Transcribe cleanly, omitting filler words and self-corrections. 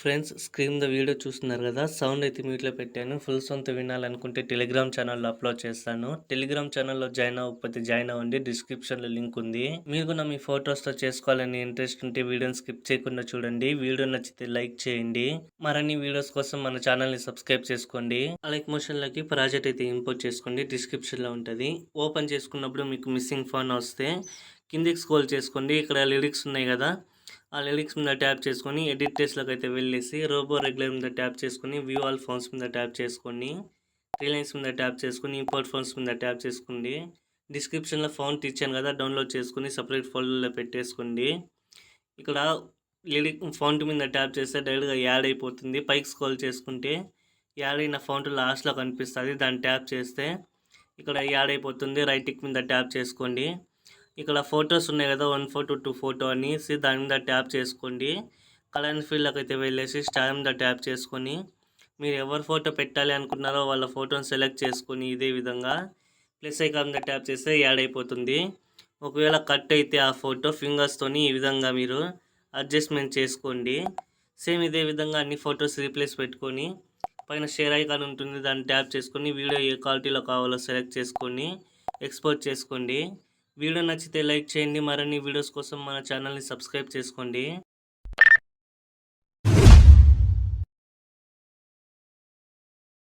Friends screen the video చూస్తున్నారు కదా, sound అయితే మ్యూట్లో పెట్టాను. ఫుల్ సౌండ్తో వినాలనుకుంటే టెలిగ్రామ్ ఛానల్లో అప్లోడ్ చేస్తాను. టెలిగ్రామ్ ఛానల్లో జాయిన్ అవ్వకపోతే జాయిన్ అవ్వండి, డిస్క్రిప్షన్లో లింక్ ఉంది. మీరు కూడా మీ ఫొటోస్తో చేసుకోవాలని ఇంట్రెస్ట్ ఉంటే వీడియోని స్కిప్ చేయకుండా చూడండి. వీడియో నచ్చితే లైక్ చేయండి. మరిన్ని వీడియోస్ కోసం మన ఛానల్ని సబ్స్క్రైబ్ చేసుకోండి. లైక్ మోషన్లోకి ప్రాజెక్ట్ అయితే ఇంపోర్ట్ చేసుకోండి, డిస్క్రిప్షన్లో ఉంటుంది. ఓపెన్ చేసుకున్నప్పుడు మీకు మిస్సింగ్ ఫోన్ వస్తే కిందికి స్క్రోల్ చేసుకోండి. ఇక్కడ లిరిక్స్ ఉన్నాయి కదా, ఆ లిరిక్స్ మీద ట్యాప్ చేసుకొని ఎడిట్ టెస్ట్లోకి అయితే వెళ్ళేసి రోబో రెగ్యులర్ మీద ట్యాప్ చేసుకొని వ్యూ ఆల్ ఫోన్స్ మీద ట్యాప్ చేసుకొని రిలయన్స్ మీద ట్యాప్ చేసుకొని ఇంపోర్ట్ ఫోన్స్ మీద ట్యాప్ చేసుకోండి. డిస్క్రిప్షన్లో ఫోన్ ఇచ్చాను కదా, డౌన్లోడ్ చేసుకుని సపరేట్ ఫోల్డర్లో పెట్టేసుకోండి. ఇక్కడ లిరిక్ ఫౌంట్ మీద ట్యాప్ చేస్తే డైరెక్ట్గా యాడ్ అయిపోతుంది. పైకి స్క్రోల్ చేసుకుంటే యాడ్ అయిన ఫౌంట్ లాస్ట్లో కనిపిస్తుంది, దాన్ని ట్యాప్ చేస్తే ఇక్కడ యాడ్ అయిపోతుంది. రైట్ టిక్ మీద ట్యాప్ చేసుకోండి. ఇక్కడ ఫొటోస్ ఉన్నాయి కదా, 1 ఫోటో 2 ఫోటో అనేసి దాని మీద ట్యాప్ చేసుకోండి. కలర్ ఫీల్డ్లోకి అయితే వెళ్ళేసి స్టార్ మీద ట్యాప్ చేసుకొని మీరు ఎవరు ఫోటో పెట్టాలి అనుకున్నారో వాళ్ళ ఫోటోని సెలెక్ట్ చేసుకొని ఇదే విధంగా ప్లస్ ఐకాన్ మీద ట్యాప్ చేస్తే యాడ్ అయిపోతుంది. ఒకవేళ కట్ అయితే ఆ ఫోటో ఫింగర్స్తోని ఈ విధంగా మీరు అడ్జస్ట్మెంట్ చేసుకోండి. సేమ్ ఇదే విధంగా అన్ని ఫొటోస్ రీప్లేస్ పెట్టుకొని పైన షేర్ ఐకాన్ ఉంటుంది, దాన్ని ట్యాప్ చేసుకొని వీడియో ఏ క్వాలిటీలో కావాలో సెలెక్ట్ చేసుకొని ఎక్స్పోర్ట్ చేసుకోండి. వీడియో నచ్చితే లైక్ చేయండి. మరిన్ని వీడియోస్ కోసం మన ఛానల్ని సబ్స్క్రైబ్ చేసుకోండి.